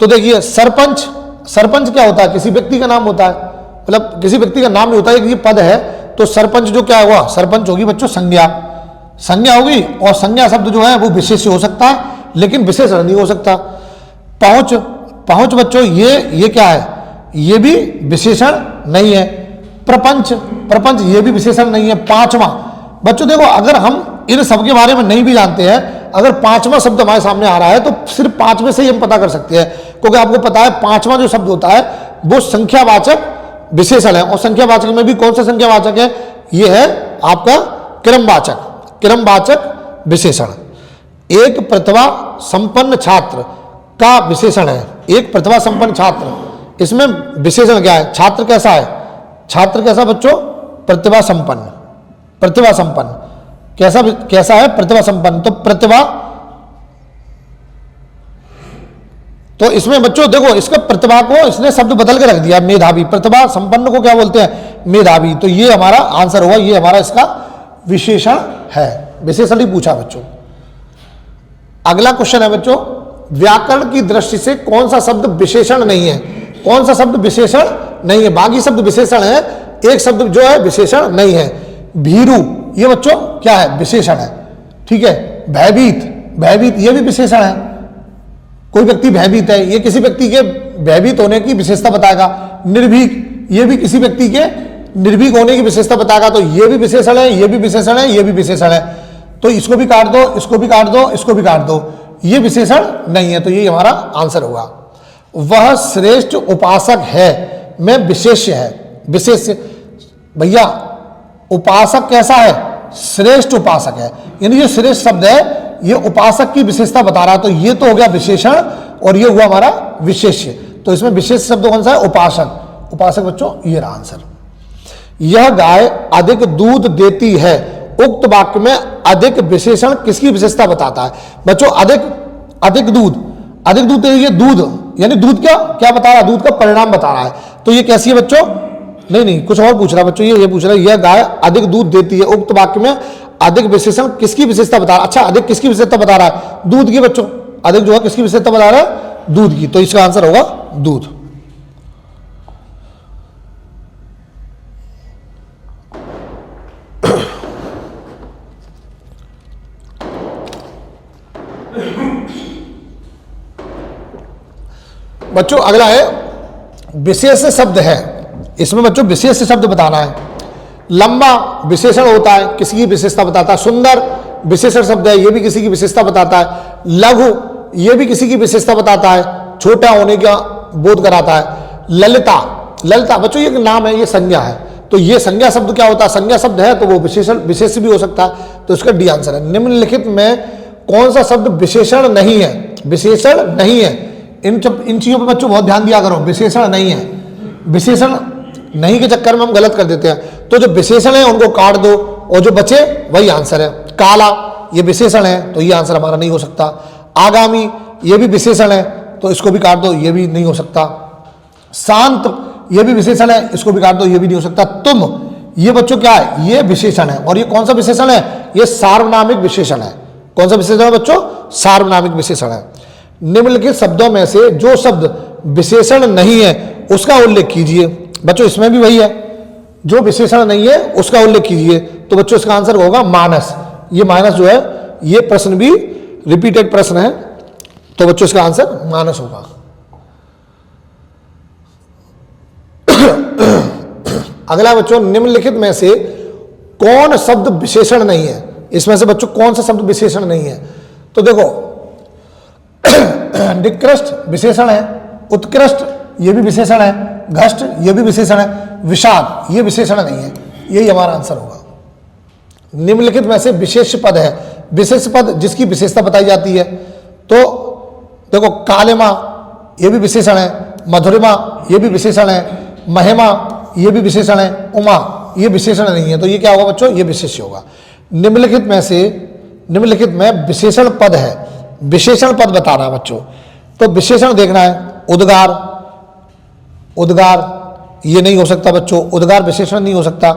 तो देखिए सरपंच, सरपंच क्या होता है, किसी व्यक्ति का नाम होता है, मतलब किसी व्यक्ति का नाम नहीं होता है, ये पद है, तो सरपंच जो क्या हुआ, सरपंच होगी बच्चों संज्ञा, संज्ञा होगी, और संज्ञा शब्द जो है वो विशेष हो सकता है लेकिन विशेषण नहीं हो सकता। पहुंच, पहुंच बच्चों ये क्या है, ये भी विशेषण नहीं है। प्रपंच, प्रपंच ये भी विशेषण नहीं है। पांचवा बच्चों देखो, अगर हम इन सब के बारे में नहीं भी जानते हैं, अगर पांचवा शब्द हमारे सामने आ रहा है तो सिर्फ पांचवें से ही हम पता कर सकते हैं, क्योंकि आपको पता है पांचवा जो शब्द होता है वो संख्यावाचक विशेषण है, और संख्यावाचक में भी कौन सा संख्यावाचक है, ये है आपका क्रमवाचक, क्रमवाचक विशेषण। एक प्रतिभा संपन्न छात्र का विशेषण है, एक प्रतिभा संपन्न छात्र, इसमें विशेषण क्या है, छात्र कैसा है, छात्र कैसा बच्चों, प्रतिभा संपन्न, प्रतिभा संपन्न, कैसा कैसा है, प्रतिभा संपन्न, तो प्रतिभा, तो इसमें बच्चों देखो, इसका प्रतिभा को इसने शब्द बदल के रख दिया, मेधावी, प्रतिभा संपन्न को क्या बोलते हैं, मेधावी, तो ये हमारा आंसर होगा, ये हमारा इसका विशेषण है, विशेषण ही पूछा बच्चों। अगला क्वेश्चन है बच्चों, व्याकरण की दृष्टि से कौन सा शब्द विशेषण नहीं है, कौन सा शब्द विशेषण नहीं है, बाकी शब्द विशेषण है, एक शब्द जो है विशेषण नहीं है। भीरू, ये बच्चों क्या है, विशेषण है, ठीक है। भयभीत, भयभीत ये भी विशेषण है, कोई व्यक्ति भयभीत है, ये किसी व्यक्ति के भयभीत होने की विशेषता बताएगा। निर्भीक, ये भी किसी व्यक्ति के निर्भीक होने की विशेषता बताएगा, तो ये भी विशेषण है, ये भी विशेषण है, ये भी विशेषण है, तो इसको भी काट दो, इसको भी काट दो, इसको भी काट दो, ये विशेषण नहीं है, तो ये हमारा आंसर होगा। वह श्रेष्ठ उपासक है में विशेष्य है, विशेष्य भैया उपासक कैसा है, श्रेष्ठ उपासक है, यानी ये श्रेष्ठ शब्द है, ये उपासक की विशेषता बता रहा है, तो ये तो हो गया विशेषण और ये हुआ हमारा विशेष्य, तो इसमें विशेष शब्द कौन सा है, उपासक, उपासक बच्चों ये रहा आंसर। यह गाय अधिक दूध देती है, उक्त वाक्य में अधिक विशेषण किसकी विशेषता बताता है बच्चों, अधिक, अधिक दूध, अधिक दूध, ये दूध यानी दूध क्या क्या बता रहा है, दूध का परिणाम बता रहा है, तो ये कैसी है बच्चों, नहीं नहीं कुछ और पूछ रहा है बच्चों, ये पूछ रहा है यह गाय अधिक दूध देती है, उक्त वाक्य में अधिक विशेषण किसकी विशेषता बता रहा है, अच्छा अधिक किसकी विशेषता बता रहा है, दूध की बच्चों, अधिक जो है किसकी विशेषता बता रहा है, दूध की, तो इसका आंसर होगा दूध। बच्चों अगला है विशेष शब्द है, इसमें बच्चों विशेष शब्द बताना है। लंबा विशेषण होता है, किसी की विशेषता बताता है। सुंदर विशेषण शब्द है, ये भी किसी की विशेषता बताता है। लघु ये भी किसी की विशेषता बताता है, छोटा होने का बोध कराता है। ललिता, ललिता बच्चों ये नाम है, ये संज्ञा है, तो ये संज्ञा शब्द क्या होता है, संज्ञा शब्द है तो वो विशेषण विशेष भी हो सकता है, तो इसका डी आंसर है। निम्नलिखित में कौन सा शब्द विशेषण नहीं है, विशेषण नहीं है, इन चीजों पर बच्चों बहुत ध्यान दिया करो, विशेषण नहीं है, विशेषण नहीं के चक्कर में हम गलत कर देते हैं, तो जो विशेषण है उनको काट दो और जो बचे वही आंसर है। काला ये विशेषण है, तो ये आंसर हमारा नहीं हो सकता। आगामी ये भी विशेषण है, तो इसको भी काट दो, ये भी नहीं हो सकता। शांत ये भी विशेषण है, इसको भी काट दो, ये भी नहीं हो सकता। तुम ये बच्चों क्या है, ये विशेषण है, और ये कौन सा विशेषण है, ये सार्वनामिक विशेषण है। कौन सा विशेषण है बच्चों, सार्वनामिक विशेषण है। निम्नलिखित शब्दों में से जो शब्द विशेषण नहीं है उसका उल्लेख कीजिए। बच्चों इसमें भी वही है, जो विशेषण नहीं है उसका उल्लेख कीजिए, तो बच्चों इसका आंसर होगा मानस। ये मानस जो है ये प्रश्न भी रिपीटेड प्रश्न है, तो बच्चों इसका आंसर मानस होगा। अगला बच्चों, निम्नलिखित में से कौन शब्द विशेषण नहीं है? इसमें से बच्चों कौन सा शब्द विशेषण नहीं है? तो देखो निकृष्ट विशेषण है, उत्कृष्ट ये भी विशेषण है, घष्ट ये भी विशेषण है, विषाद ये विशेषण नहीं है। यही हमारा आंसर होगा। निम्नलिखित में से विशेष पद है, विशेष पद जिसकी विशेषता बताई जाती है। तो देखो कालिमा ये भी विशेषण है, मधुरिमा ये भी विशेषण है, महिमा ये भी विशेषण है, उमा ये विशेषण नहीं है। तो ये क्या होगा बच्चों? ये विशेष्य होगा। निम्नलिखित में विशेषण पद है, विशेषण पद बताना है बच्चों। तो विशेषण देखना है, उद्गार, उद्गार ये नहीं हो सकता बच्चों, उद्गार विशेषण नहीं हो सकता।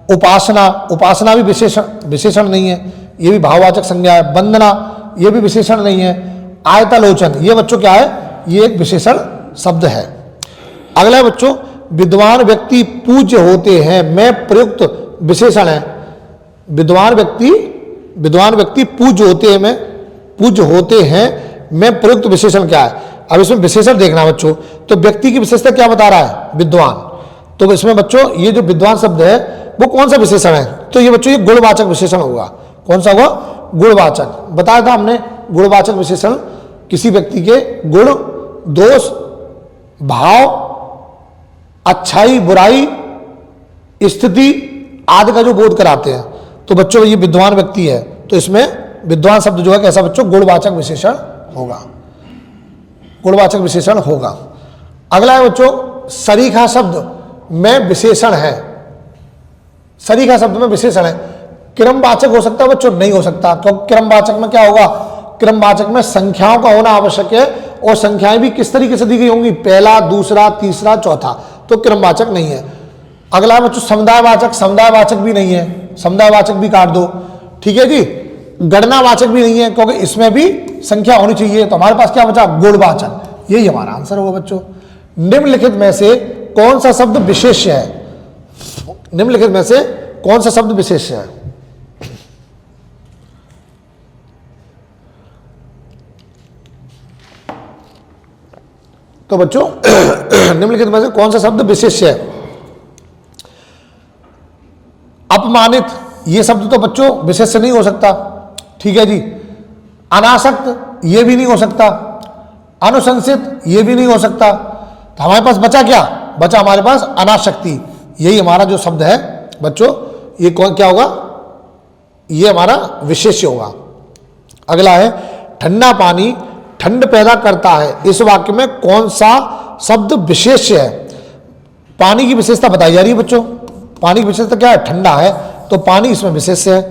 उपासना, उपासना भी विशेषण नहीं है, ये भी भाववाचक संज्ञा है। वंदना ये भी विशेषण नहीं है। आयतालोचन ये बच्चों क्या है? ये एक विशेषण शब्द है। अगला बच्चों, विद्वान व्यक्ति पूज्य होते हैं में प्रयुक्त विशेषण है। विद्वान व्यक्ति पूज्य होते हैं में प्रयुक्त विशेषण क्या है? अब इसमें विशेषण देखना बच्चों। तो व्यक्ति की विशेषता क्या बता रहा है? विद्वान। तो इसमें बच्चों ये जो विद्वान शब्द है वो कौन सा विशेषण है? तो ये बच्चों ये गुणवाचक विशेषण होगा। कौन सा होगा? गुणवाचक। बताया था हमने, गुणवाचक विशेषण किसी व्यक्ति के गुण, दोष, भाव, अच्छाई, बुराई, स्थिति आदि का जो बोध कराते हैं। तो बच्चों ये विद्वान व्यक्ति है, तो इसमें विद्वान शब्द जो है कैसा बच्चों? गुणवाचक विशेषण होगा, गुणवाचक विशेषण होगा। अगला है बच्चों, सरीखा शब्द में विशेषण है। सरीखा शब्द में विशेषण है, क्रमवाचक हो सकता है बच्चों? नहीं हो सकता। क्योंकि क्रमवाचक में क्या होगा? क्रमवाचक में संख्याओं का होना आवश्यक है, और संख्याएं भी किस तरीके से दी गई होंगी? पहला, दूसरा, तीसरा, चौथा। तो क्रमवाचक नहीं है। अगला बच्चों समुदायवाचक, समुदायवाचक भी नहीं है, समुदायवाचक भी काट दो, ठीक है जी। गणनावाचक भी नहीं है, क्योंकि इसमें भी संख्या होनी चाहिए। तो हमारे पास क्या बचा? गुणवाचक। यही हमारा आंसर होगा बच्चों। निम्नलिखित में से कौन सा शब्द विशेष्य है? निम्नलिखित में से कौन सा शब्द विशेष्य है? तो बच्चों निम्नलिखित में से कौन सा शब्द विशेष्य है? अपमानित ये शब्द तो बच्चों विशेष्य नहीं हो सकता, ठीक है जी। अनासक्त ये भी नहीं हो सकता, अनुशंसित ये भी नहीं हो सकता। तो हमारे पास बचा क्या? बचा हमारे पास अनासक्ति। यही हमारा जो शब्द है बच्चों, ये कौन क्या होगा? ये हमारा विशेष्य होगा। अगला है, ठंडा पानी ठंड पैदा करता है। इस वाक्य में कौन सा शब्द विशेष्य है? पानी की विशेषता बताई जा रही है बच्चों। पानी की विशेषता क्या है? ठंडा है, तो पानी इसमें विशेष्य है,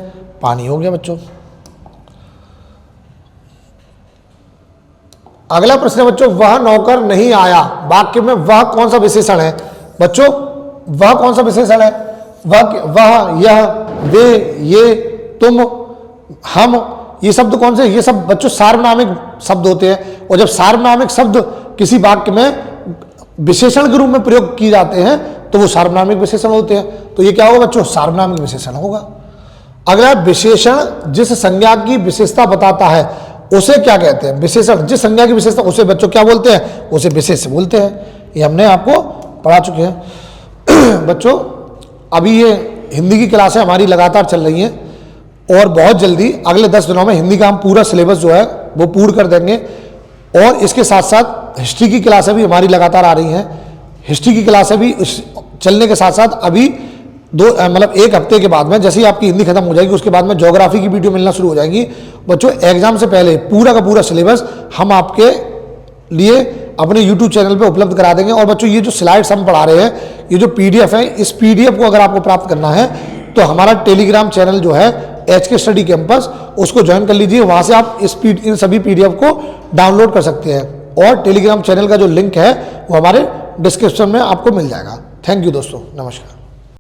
पानी हो गया बच्चों। अगला प्रश्न है बच्चों, वह नौकर नहीं आया। वाक्य में वह कौन सा विशेषण है बच्चों? वह कौन सा विशेषण है? वह, यह, वे, ये, तुम, हम, ये शब्द कौन से? ये सब बच्चों सार्वनामिक शब्द होते हैं। और जब सार्वनामिक शब्द किसी वाक्य में विशेषण के रूप में प्रयोग किए जाते हैं तो वो सार्वनामिक विशेषण होते हैं। तो ये क्या होगा बच्चों? सार्वनामिक विशेषण होगा। अगला, विशेषण जिस संज्ञा की विशेषता बताता है उसे क्या कहते हैं? विशेषण जिस संज्ञा की विशेषता, उसे बच्चों क्या बोलते हैं? उसे विशेष्य बोलते हैं। ये हमने आपको पढ़ा चुके हैं बच्चों। अभी ये हिंदी की क्लासें हमारी लगातार चल रही हैं, और बहुत जल्दी अगले 10 दिनों में हिंदी का हम पूरा सिलेबस जो है वो पूर्ण कर देंगे। और इसके साथ साथ हिस्ट्री की क्लासें भी हमारी लगातार आ रही हैं। हिस्ट्री की क्लासें भी चलने के साथ साथ अभी मतलब 1 हफ्ते के बाद में, जैसे ही आपकी हिंदी खत्म हो जाएगी, उसके बाद में ज्योग्राफी की वीडियो मिलना शुरू हो जाएगी बच्चों। एग्जाम से पहले पूरा का पूरा सिलेबस हम आपके लिए अपने YouTube चैनल पे उपलब्ध करा देंगे। और बच्चों ये जो स्लाइड्स हम पढ़ा रहे हैं, ये जो PDF है, इस PDF को अगर आपको प्राप्त करना है तो हमारा टेलीग्राम चैनल जो है HK स्टडी कैंपस, उसको ज्वाइन कर लीजिए। वहाँ से आप इन सभी PDF को डाउनलोड कर सकते हैं। और टेलीग्राम चैनल का जो लिंक है वो हमारे डिस्क्रिप्शन में आपको मिल जाएगा। थैंक यू दोस्तों, नमस्कार।